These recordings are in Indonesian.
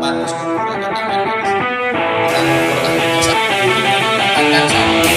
harapan untuk perkembangan di sini. Dan jangan sampai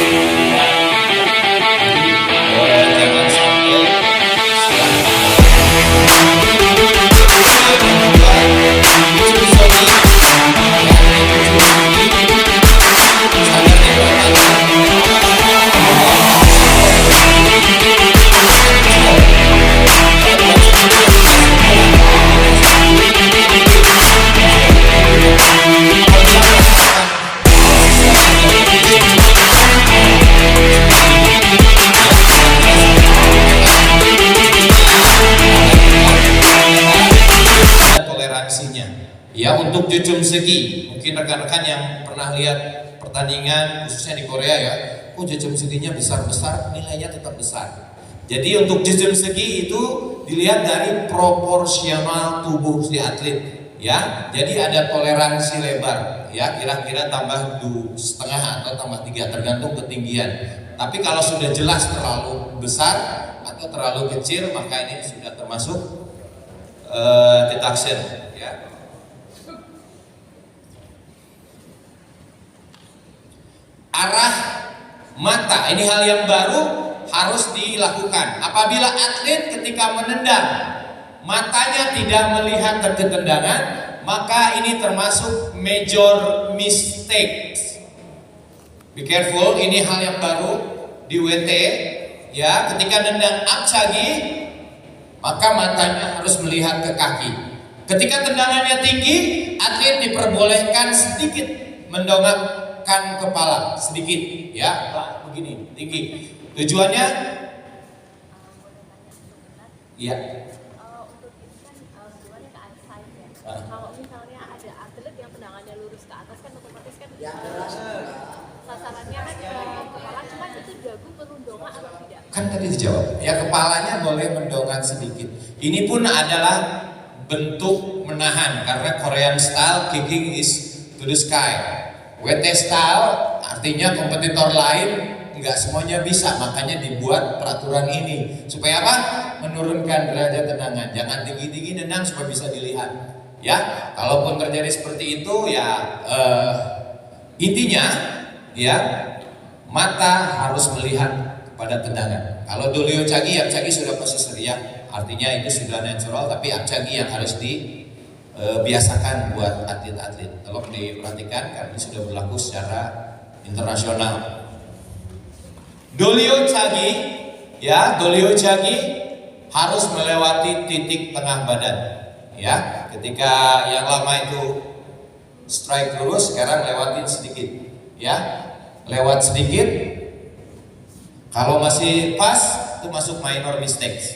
ya. Untuk jujum segi, mungkin rekan-rekan yang pernah lihat pertandingan khususnya di Korea ya, jujum seginya besar-besar, nilainya tetap besar. Jadi untuk jujum segi itu dilihat dari proporsional tubuh si atlet ya. Jadi ada toleransi lebar ya, kira-kira tambah 2,5 atau tambah 3 tergantung ketinggian. Tapi kalau sudah jelas terlalu besar atau terlalu kecil, maka ini sudah termasuk deduction ya. Arah mata, ini hal yang baru harus dilakukan. Apabila atlet ketika menendang matanya tidak melihat ke tendangan, maka ini termasuk major mistakes. Be careful, ini hal yang baru di WT ya. Ketika nendang apsagi, maka matanya harus melihat ke kaki. Ketika tendangannya tinggi, atlet diperbolehkan sedikit mendongakkan kepala sedikit ya, begini tinggi. Tujuannya ya untuk itu kan hubungannya ke size ya. Kalau misalnya ada atlet yang tendangannya lurus ke atas kan otomatis kan sasarannya kan ke kepala, cuman itu dagu perlu dongak atau tidak? Kan tadi dijawab ya, kepalanya boleh mendongak sedikit. Ini pun adalah bentuk menahan, karena Korean style kicking is to the sky. WT style artinya kompetitor lain nggak semuanya bisa, makanya dibuat peraturan ini supaya apa? Menurunkan derajat tendangan. Jangan tinggi-tinggi nendang supaya bisa dilihat ya. Kalaupun terjadi seperti itu ya, intinya ya, mata harus melihat pada tendangan. Kalau Dolio Chagi, Apchagi sudah posisi teriak, artinya itu sudah natural, tapi Apchagi yang harus dibiasakan buat atlet-atlet. Tolong diperhatikan karena ini sudah berlaku secara internasional. Dolio Chagi ya, Dolio Chagi harus melewati titik tengah badan ya. Ketika yang lama itu strike lurus, sekarang lewatin sedikit ya, lewat sedikit. Kalau masih pas itu masuk minor mistakes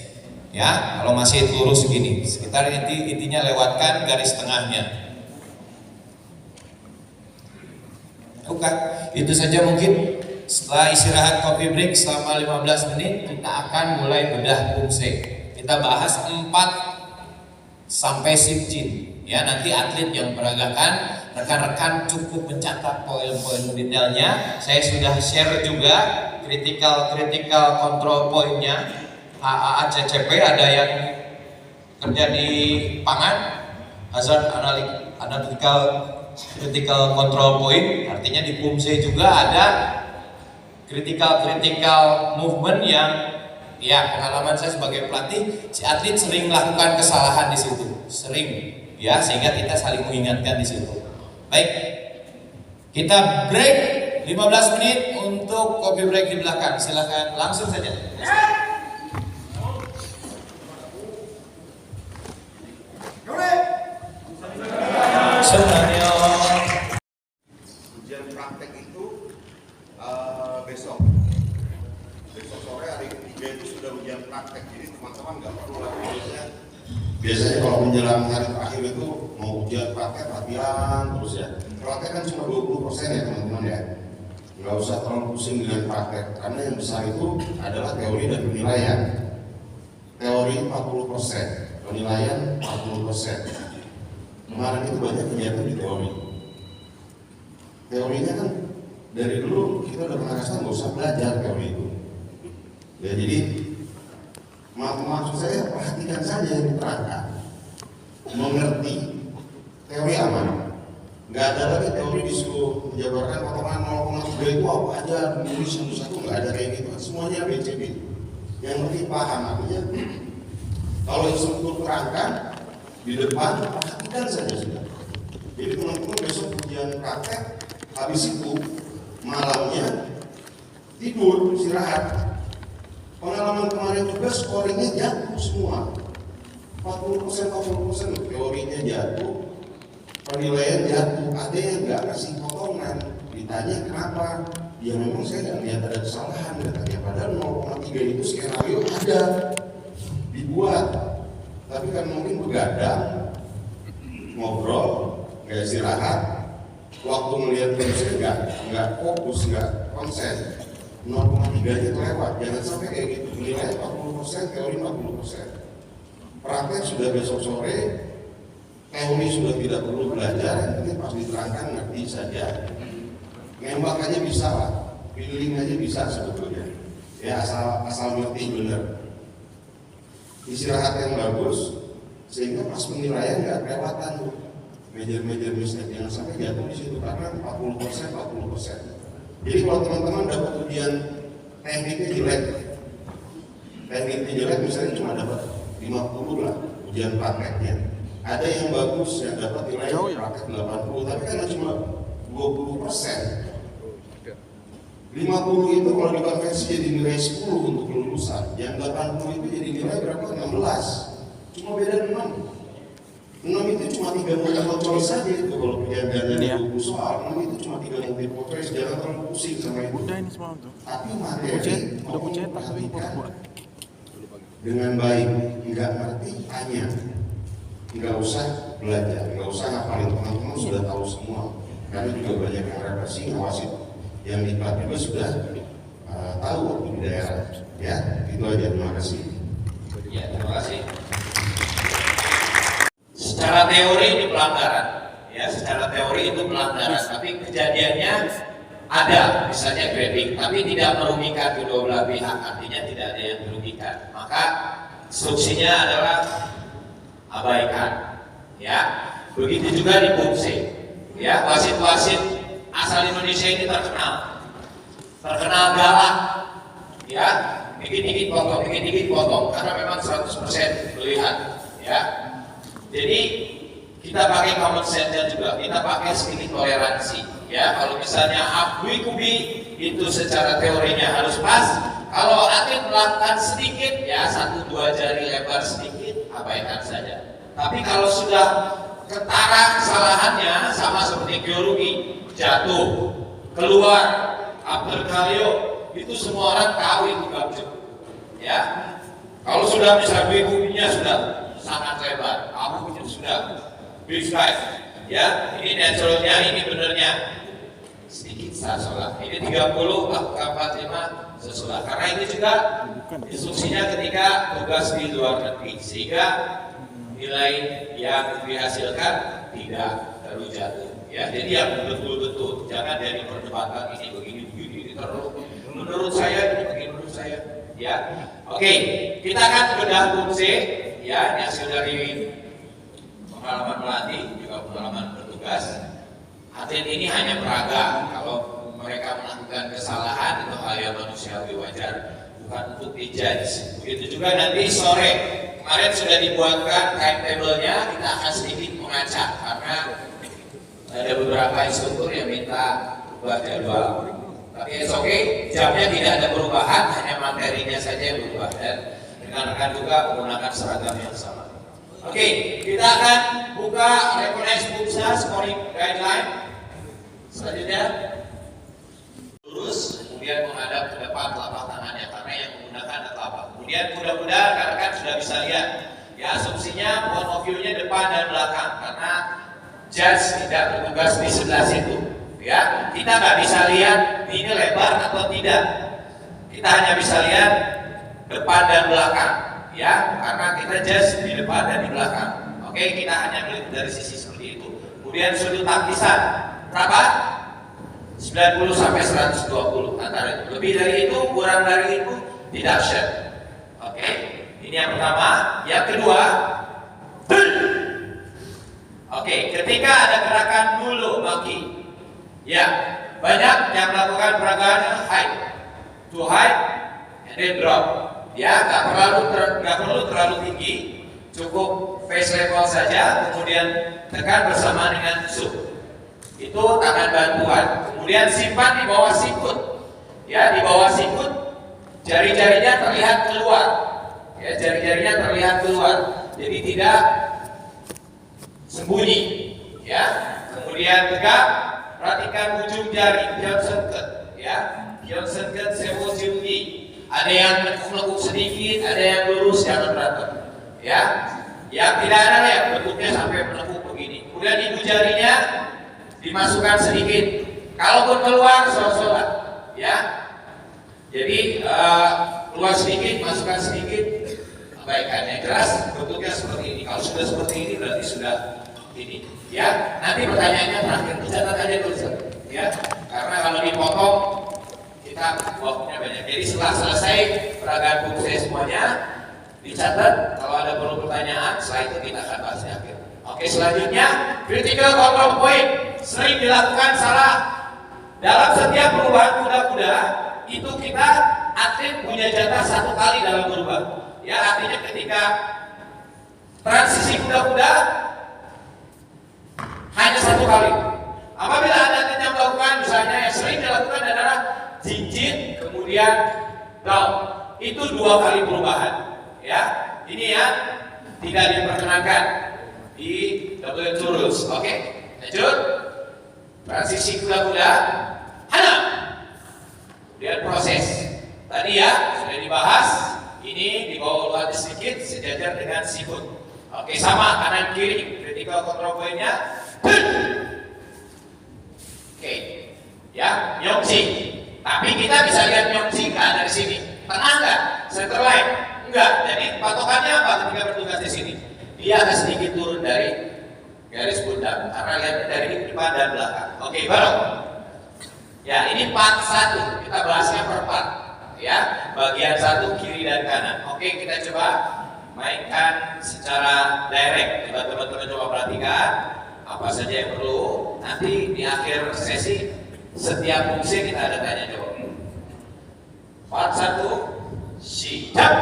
ya. Kalau masih lurus gini, sekitar intinya lewatkan garis tengahnya. Oke, itu saja mungkin. Setelah istirahat coffee break selama 15 menit, kita akan mulai bedah pumse. Kita bahas 4 sampai Shipjin ya. Nanti atlet yang peragakan, rekan-rekan cukup mencatat poin-poin detailnya. Saya sudah share juga critical control poinnya. HAA CCP ada yang kerja di pangan, hazard analytical critical control point, artinya di pumse juga ada critical movement yang ya, pengalaman saya sebagai pelatih, si atlet sering melakukan kesalahan di situ, sering ya, sehingga kita saling mengingatkan di situ. Baik, kita break 15 menit untuk coffee break di belakang. Silakan langsung saja. Sebenarnya ujian praktek itu besok sore hari ketiga itu sudah ujian praktek, jadi teman-teman nggak perlu lagi. Biasanya kalau menjelang hari terakhir itu mau ujian praktek latihan terus ya. Praktek kan cuma 20% ya teman-teman ya. Nggak usah terlalu pusing dengan praktek, karena yang besar itu adalah teori dan penilaian. Teori 40%, penilaian 40%. Kemarin itu banyak kegiatan di teori. Teorinya kan dari dulu kita udah pernah kasih, nggak usah belajar teori itu. Ya jadi maksud saya perhatikan saja yang diterangkan, mengerti teori aman. Nggak ada lagi teori disuruh menjabarkan potongan 0,3 itu apa aja, menulis satu-satu, nggak ada kayak gitu. Semuanya BCD. Yang lebih paham artinya, kalau instruktur terangkan di depan, perhatikan saja sudah. Jadi teman-teman besok ujian praktek, habis itu malamnya tidur, istirahat. Pengalaman kemarin juga scoringnya jatuh semua. 40% teorinya jatuh, penilaian jatuh. Ada yang nggak kasih potongan, ditanya kenapa? Ya memang saya nggak lihat ada kesalahan katanya. Padahal 0,3 itu skenario ada dibuat, tapi kan mungkin begadang, ngobrol, nggak istirahat, waktu melihat tulisnya nggak fokus, nggak konsen. 0,3 nya kelewat. Jangan sampai kayak gitu. Nilai 40%, teori 40%. Praktek sudah besok sore, teori sudah tidak perlu belajar, yang penting pas diterangkan ngerti saja. Nembak aja bisa lah, feeling aja bisa sebetulnya. Ya asal ngerti bener. Istirahat yang bagus, sehingga pas penilaian nggak kelewatan tuh. Major mistake, jangan sampai jatuh di situ karena 40%. Jadi kalau teman-teman dapat ujian tekniknya jelek misalnya cuma dapat 50 lah ujian prakteknya. Ada yang bagus yang dapat nilai praktek 80, tapi karena cuma 20%. 50 itu kalau dikonversi jadi nilai 10 untuk kelulusan, yang 80 itu jadi nilai berapa? 16. Cuma beda 6. 6 itu cuma 3 multiple choice saja itu kalau perjanjiannya 20 soal. 6 itu cuma 3 multiple choice, jangan terlalu pusing sama itu. Tapi materi mau perhatikan dengan baik, nggak ngerti tanya, nggak usah belajar, nggak usah ngapalin, teman-teman sudah tahu semua. Karena juga banyak yang represi, ngawasin, yang diklat juga sudah tahu waktu di daerah. Ya, itu aja. Terima kasih. Ya, terima kasih. Secara teori ini pelanggaran, ya secara teori itu pelanggaran, tapi kejadiannya ada, misalnya grading, tapi tidak merugikan kedua belah pihak, artinya tidak ada yang merugikan. Maka instruksinya adalah abaikan, ya. Begitu juga di Pumse, ya wasit-wasit asal Indonesia ini terkenal galak, ya, dikit-dikit potong, karena memang 100% melihat, ya. Jadi kita pakai common sense juga, kita pakai sedikit toleransi, ya. Kalau misalnya kubi itu secara teorinya harus pas, kalau atlet melakukan sedikit, ya 1-2 jari lebar sedikit, abaikan saja. Tapi kalau sudah ketara kesalahannya sama seperti geologi, jatuh, keluar, uppercut, itu semua orang tahu itu gabjuk, ya. Kalau sudah bisa kubinya sudah sangat lebar, punya sudah big size, ya. Ini naturalnya, ini benernya sedikit salah. Ini 30, lakukan 45 sesudah. Karena ini juga instruksinya ketika tugas di luar negeri, sehingga nilai yang dihasilkan tidak terlalu jatuh, ya. Jadi yang betul-betul, jangan dari perdebatan ini begini terus. Menurut saya ini begini, menurut saya, ya. Oke, kita akan bedah Pumse, ya, yang sudah dari pengalaman melatih juga pengalaman bertugas. Atlet ini hanya peraga, kalau mereka melakukan kesalahan itu hal yang manusiawi wajar, bukan untuk dijudge. Begitu juga nanti sore, kemarin sudah dibuatkan timetable-nya, kita akan sedikit mengacak karena ada beberapa instruktur yang minta buat jadwal. Tapi oke, jamnya tidak ada perubahan, hanya materinya saja yang berubah dan rekan-rekan juga menggunakan seragam yang sama. Oke, kita akan buka recognize Pumse scoring guideline. Selanjutnya lurus, kemudian menghadap ke depan telapak tangannya karena yang menggunakan telapak. Kemudian mudah-mudahan rekan-rekan sudah bisa lihat. Ya, asumsinya point of view-nya depan dan belakang karena judge tidak bertugas di sebelah situ. Ya, kita nggak bisa lihat ini lebar atau tidak. Kita hanya bisa lihat depan dan belakang, ya, karena kita just di depan dan di belakang. Oke, kita hanya melihat dari sisi seperti itu. Kemudian sudut tapisan berapa? 90 sampai 120 antara itu. Lebih dari itu, kurang dari itu, deduction. Oke, ini yang pertama. Yang kedua, Oke, ketika ada gerakan bulu maki, ya banyak yang melakukan gerakan high to high and then drop. Ya, nggak perlu terlalu tinggi, cukup face level saja, kemudian tekan bersama dengan tusuk. Itu tangan bantuan. Kemudian simpan di bawah sikut. Ya, di bawah sikut, jari-jarinya terlihat keluar. Ya, jari-jarinya terlihat keluar. Jadi tidak sembunyi. Ya, kemudian tegak. Perhatikan ujung jari, Johnson cut. Ya, Johnson cut sewo junggi. Ada yang menekuk-nekuk sedikit, ada yang lurus, jangan berantem. Ya, yang tidak ada ya bentuknya sampai menekuk begini. Kemudian ibu jarinya dimasukkan sedikit. Kalaupun keluar, sholat. Ya, jadi keluar sedikit, masukkan sedikit. Abaikannya jelas bentuknya seperti ini. Kalau sudah seperti ini berarti sudah ini. Ya, nanti pertanyaannya terakhir dicatat aja dulu. Ya, karena kalau dipotong kita waktunya banyak. Jadi setelah selesai peragaan buku saya semuanya dicatat. Kalau ada perlu pertanyaan, setelah itu kita akan bahas di akhir. Oke, selanjutnya critical control point sering dilakukan salah. Dalam setiap perubahan kuda-kuda itu kita atlet punya jatah 1 kali dalam berubah. Ya, artinya ketika transisi kuda-kuda hanya 1 kali. Apabila ada atlet yang melakukan, misalnya yang sering dilakukan adalah jinjit kemudian down, itu 2 kali perubahan. Ya, ini yang tidak diperkenankan di WTO rules. Oke, lanjut. Transisi kuda-kuda, hana. Kemudian proses. Tadi ya sudah dibahas. Ini di bawah ulangnya sedikit sejajar dengan sikut. Oke, sama kanan kiri. Critical control point-nya. Oke, ya Myongji. Tapi kita bisa lihat Myongji nggak dari sini. Tengah nggak? Center line? Enggak. Jadi patokannya apa ketika bertugas di sini? Dia akan sedikit turun dari garis pundak. Karena lihatnya dari depan dan belakang. Oke, baru. Ya, ini part 1. Kita bahasnya per part. Ya, bagian 1 kiri dan kanan. Oke, kita coba mainkan secara direct. Coba teman-teman coba perhatikan apa saja yang perlu. Nanti di akhir sesi setiap fungsi kita ada tanya jawab. Part 1, siap.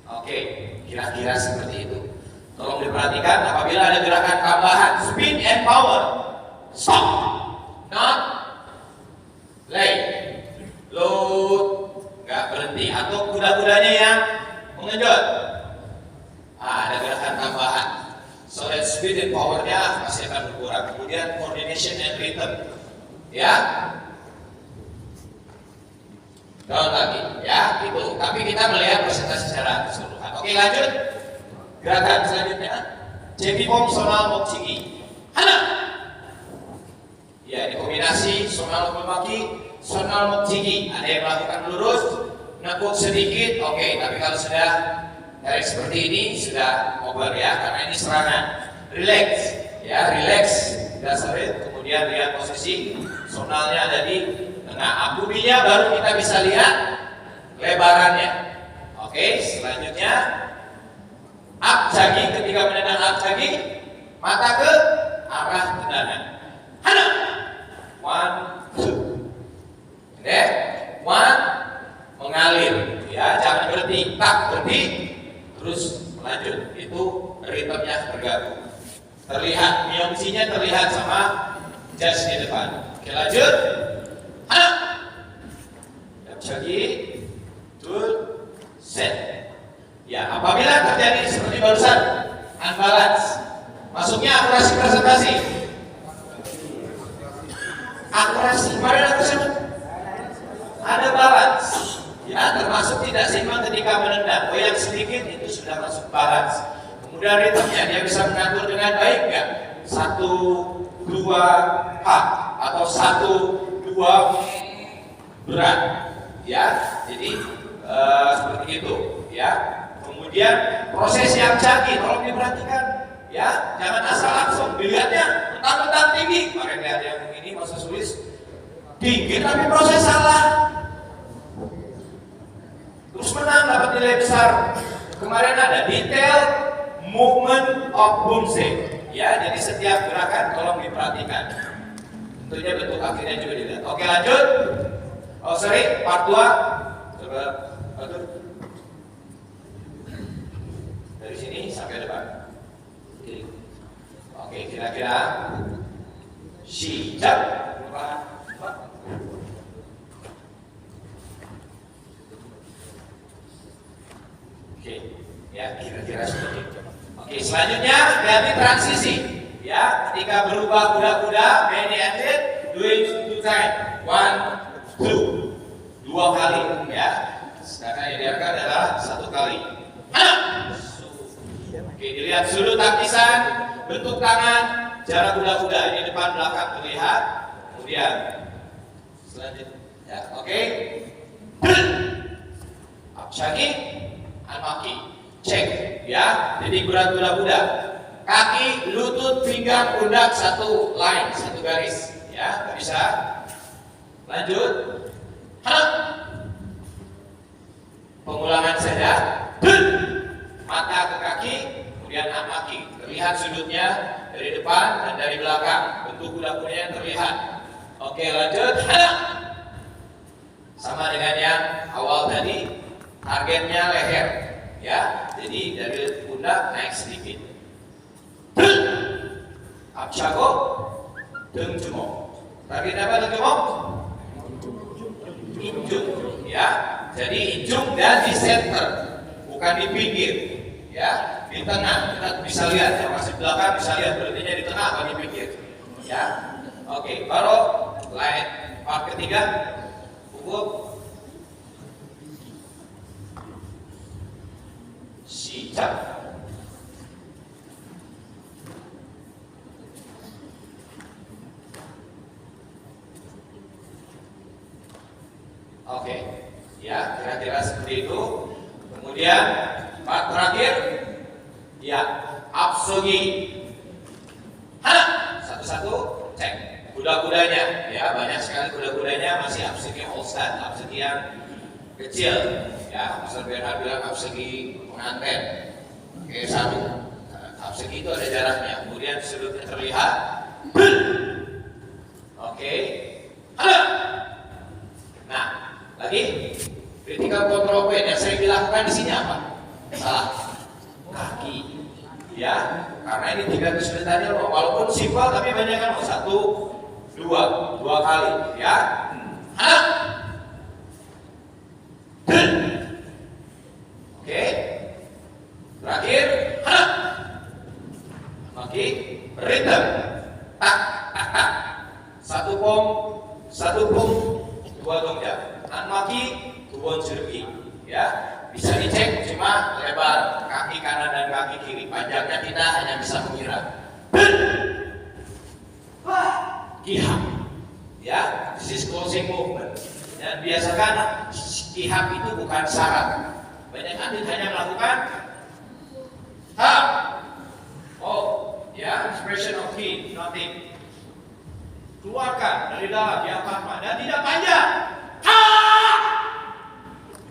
Oke, kira-kira seperti itu. Tolong diperhatikan apabila ada gerakan tambahan, speed and power. Stop, not lay, load, nggak berhenti. Atau kuda-kudanya yang mengenjot. Ada gerakan tambahan. So that speed and powernya pasti akan berkurang. Kemudian coordination and rhythm. Ya, down lagi. Ya, itu. Tapi kita melihat presentasi secara keseluruhan. Oke, lanjut. Gerakan selanjutnya, Jepipom Sonal Mokchigi. Hana. Ya, ini kombinasi Sonal Mokchigi, Sonal Mokchigi. Ada yang melakukan lurus, nekuk sedikit. Oke, tapi kalau sudah dari seperti ini sudah over ya, karena ini serangan. Relax, ya, relax. Dasarnya, kemudian lihat posisi sonalnya ada di tengah. Akubinya baru kita bisa lihat lebarannya. Oke, selanjutnya up jagi. Ketika menendang up jagi, mata ke arah tendangan. Hana. 1, 2. Then 1 mengalir. Ya, jangan berhenti. Tak berhenti. Terus lanjut. Itu ritmenya bergabung. Terlihat Myongji-nya terlihat sama jazz di depan. Oke, lanjut. Hana. Up jagi. Tuh. Set. Ya, apabila terjadi seperti barusan unbalance, masuknya akurasi presentasi. Akurasi, kemarin aku sebut ada balance. Ya, termasuk tidak seimbang ketika menendang. Goyang sedikit itu sudah masuk balance. Kemudian ritmenya dia bisa mengatur dengan baik nggak? 1, 2, hak atau 1, 2 berat. Ya, jadi seperti itu. Ya. Kemudian proses yang canggih, tolong diperhatikan, ya, jangan asal langsung dilihatnya mentang-mentang tinggi. Kemarin lihat yang ini masa sulis tinggi tapi proses salah, terus menang dapat nilai besar. kemarin ada detail movement of bumse. Ya, jadi setiap gerakan tolong diperhatikan. Tentunya bentuk akhirnya juga dilihat. Oke, lanjut. Oh sorry, part 2. Coba atur. Dari sini sampai depan. Oke, kira-kira siap. Oke, ya kira-kira seperti itu. Oke, selanjutnya dari transisi. Ya, ketika berubah kuda-kuda, many athlete doing 2 times. 1, 2. 2 kali, ya. Sedangkan yang diarahkan adalah 1 kali. Oke, dilihat sudut takisan, bentuk tangan, jarak kuda-kuda. Ini depan belakang terlihat. Kemudian selanjutnya, ya, oke. Apsyaki, anmaki, cek, ya. Jadi berat kuda-kuda. Kaki, lutut, pinggang, pundak satu line, satu garis, ya. Bisa. Lanjut. Pengulangan saja. Mata ke kaki, kemudian kaki. Terlihat sudutnya dari depan dan dari belakang. Bentuk kuda-kudanya terlihat. Oke, lanjut. Sama dengan yang awal tadi. Targetnya leher, ya. Jadi dari pundak naik sedikit. Apsyago, dengcumok. Targetnya apa dengcumok? Injung, ya. Jadi injung dan di center, bukan di pinggir, ya. Di tengah kita bisa lihat, yang masih belakang bisa lihat berarti di tengah atau di pinggir, ya. Oke, baru lain part ketiga, pukul. Siap. Oke, ya kira-kira seperti itu. Kemudian part terakhir, ya apsogi. Satu-satu cek kuda-kudanya, ya banyak sekali kuda-kudanya masih apsogi Holstein, apsogi yang kecil, ya. Mister Bernhard bilang apsogi pengantin. Oke, 1. Apsogi itu ada jaraknya. Kemudian sudutnya terlihat. Oke, nah. Lagi, critical control point yang saya lakukan di sini apa? Salah, kaki, ya. Karena ini 3 kesulitannya, walaupun simpel tapi banyak kan 1, 2 kali, ya. Oke, terakhir, oke, rhythm, tak, 1 pom, 2 tongjang. Anmaki, kubon jergi, ya. Bisa dicek cuma lebar kaki kanan dan kaki kiri. Panjangnya kita hanya bisa mengira. Kihap, ya. This is closing movement. Dan biasakan kihap itu bukan syarat. Banyak atlet hanya melakukan hap. Oh, ya, expression of ki, nothing. Keluarkan dari dalam diafragma dan tidak panjang.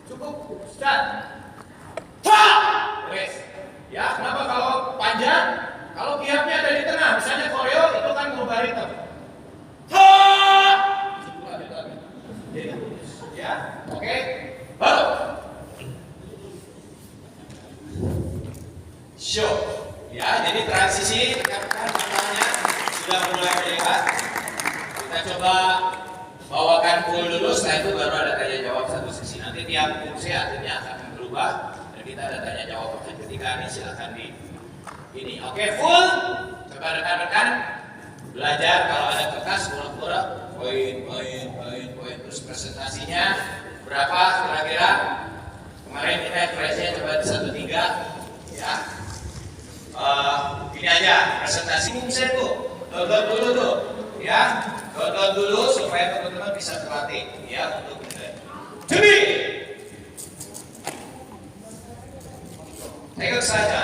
Cukup, start. Rest. Ya, kenapa kalau panjang? Kalau kiapnya ada di tengah, misalnya koreo itu kan merubah ritme. Ya, oke. Baru. Show. Ya, jadi transisi rekan-rekan matanya sudah mulai terlihat. Kita coba bawakan full dulu, setelah itu baru ada tanya jawab satu sesi. Nanti tiap fungsi artinya akan berubah dan kita ada tanya jawab. Ketika ini silakan di ini. Oke, full. Coba rekan-rekan belajar kalau ada kertas pura-pura poin terus presentasinya berapa kira-kira. Kemarin kita expressnya coba di 1-3, ya. Ini aja presentasi fungsi tuh. Download dulu tuh, ya. Download dulu supaya teman-teman bisa terlatih, ya, untuk jadi tegak saja.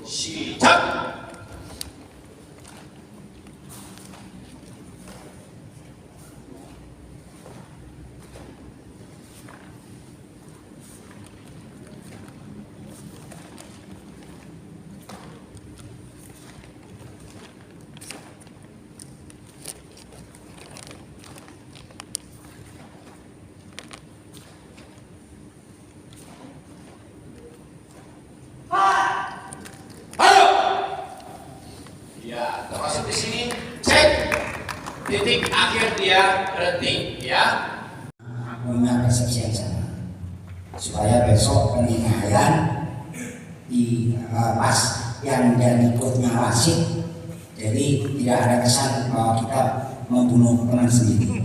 Siap. titik akhir dia berhenti, ya. Punya persepsi yang sama supaya besok penilaian di pas yang jadi coachnya wasit, jadi tidak ada kesan bahwa kita membunuh teman sendiri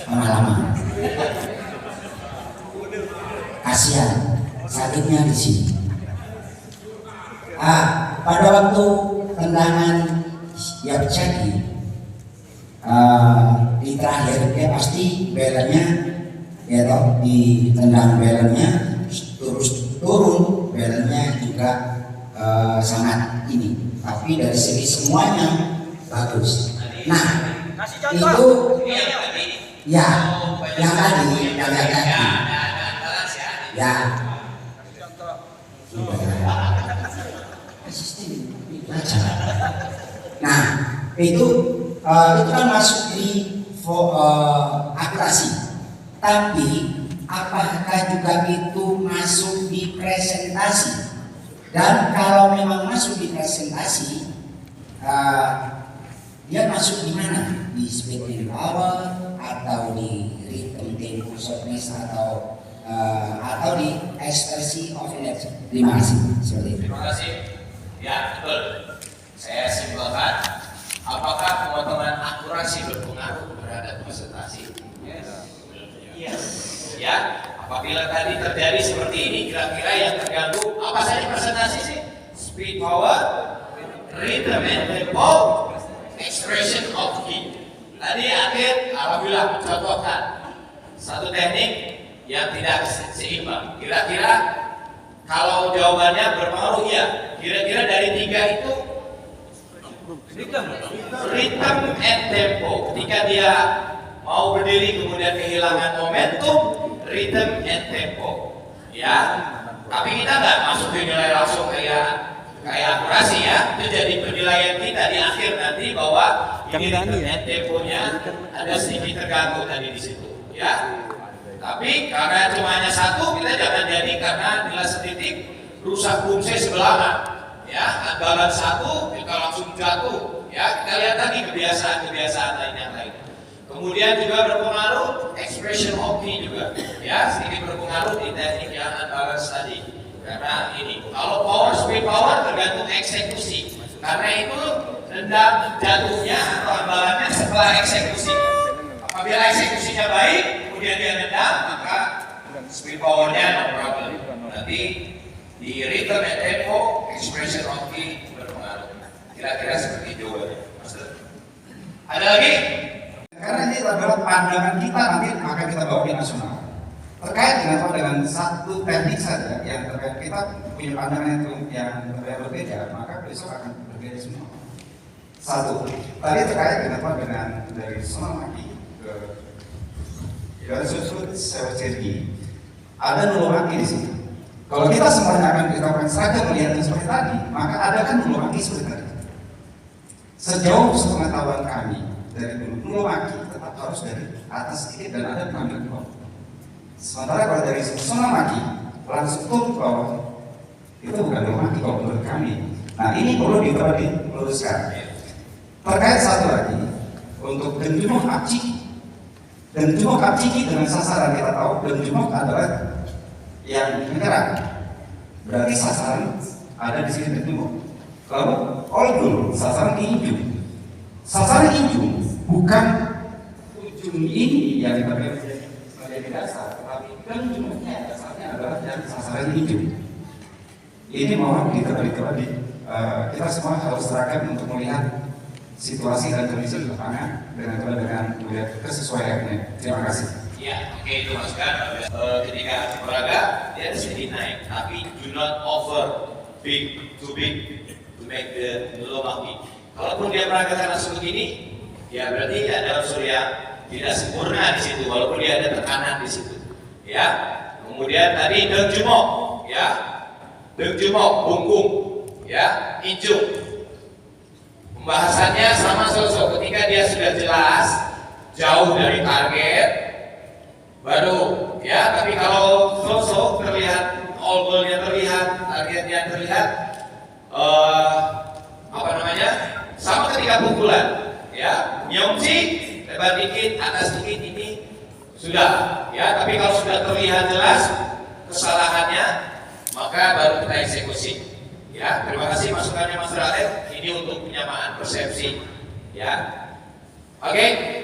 lama-lama. Kasihan, sakitnya di sini. Pada waktu tendangan Yapchaki di terakhir dia pasti belannya ya toh, ditendang belannya terus turun, belannya juga sangat ini, tapi dari segi semuanya bagus. Nah itu ya yang tadi ya nah itu kan masuk di akurasi, tapi apakah juga itu masuk di presentasi? Dan kalau memang masuk di presentasi, dia masuk di mana? Di speed and power, atau di rhythm tempo shortness, atau di expresi of energy? Terima kasih. Terima kasih. Ya, betul. Saya simpulkan, apakah pemotongan akurasi berpengaruh terhadap presentasi? Yes. Ya, apabila tadi terjadi seperti ini, kira-kira yang terganggu apa saja presentasi sih? Speed, power, rhythm and tempo, expression of key. Tadi akhir apabila mencontohkan satu teknik yang tidak seimbang, kira-kira kalau jawabannya berpengaruh ya, kira-kira dari tiga itu rhythm and tempo. Ketika dia mau berdiri kemudian kehilangan momentum, rhythm and tempo, ya. Tapi kita nggak masuk ke nilai langsung kayak akurasi ya. Itu jadi penilaian kita di akhir nanti bahwa ini rhythm and temponya ada sedikit terganggu tadi di situ, ya. Tapi karena cuma hanya satu, kita jangan jadi karena nilai setitik rusak bumse sebelahan, ya. Andalan satu kita langsung jatuh, ya. Kita lihat tadi kebiasaan-kebiasaan lain yang lain. Kemudian juga berpengaruh expression hockey juga, ya, sedikit berpengaruh di teknik yang unbalance tadi. Karena ini, kalau power, speed power tergantung eksekusi. Karena itu tendang jatuhnya atau ambalannya setelah eksekusi. Apabila eksekusinya baik, kemudian dia nendang, maka speed powernya no problem. Nanti di rhythm and tempo, expression hockey berpengaruh. Kira-kira seperti itu, Master. Ada lagi? Karena ini adalah pandangan kita nanti akan kita bawa di nasional. Terkait dengan satu teknik saja yang terkait kita punya pandangan yang berbeda, maka besok akan berbeda semua. Satu, tadi terkait dengan dari Sonamaki ke Yosud Sergi, ada Nulomaki di sini. Kalau kita semuanya akan dilakukan saja melihat seperti tadi, maka ada kan Nulomaki seperti tadi. Sejauh sepengetahuan kami dari Nulomaki tetap harus dari atas sedikit dan ada mengambil ke bawah. Sementara kalau dari Sonamaki langsung turun ke bawah, itu bukan Nulomaki kalau menurut kami. Nah ini perlu diluruskan. Terkait satu lagi untuk Denjumok Apciki. Denjumok Apciki dengan sasaran kita tahu Denjumok adalah yang menyerang. Berarti sasaran ada di sini Denjumok. Kalau Oldul sasaran injung. Sasaran injung bukan ujung ini yang menjadi dasar, tetapi Denjumoknya dasarnya adalah yang sasaran injung. Ini mohon kita semua harus seragam untuk melihat situasi dan kondisi di lapangan dengan melihat kesesuaiannya. Terima kasih. Ya, oke, itu masukan. Ketika olahraga dia sedikit naik, tapi do not over too big to make the low monkey. Kalaupun dia olahraga karena seperti ini, ya berarti ada unsur yang tidak sempurna di situ, walaupun dia ada tekanan di situ. Ya, kemudian tadi Denjumok, ya, Denjumok, bungkung, ya, injung. Pembahasannya sama sosok ketika dia sudah jelas jauh dari target baru ya, tapi kalau sosok terlihat all goalnya terlihat, targetnya terlihat sama ketika pukulan ya, punya opsi lebar dikit, atas dikit ini sudah, ya. Tapi kalau sudah terlihat jelas kesalahannya, maka baru kita eksekusi. Ya, terima kasih masukannya Mas Rael. Ini untuk penyamaan persepsi, ya. Oke.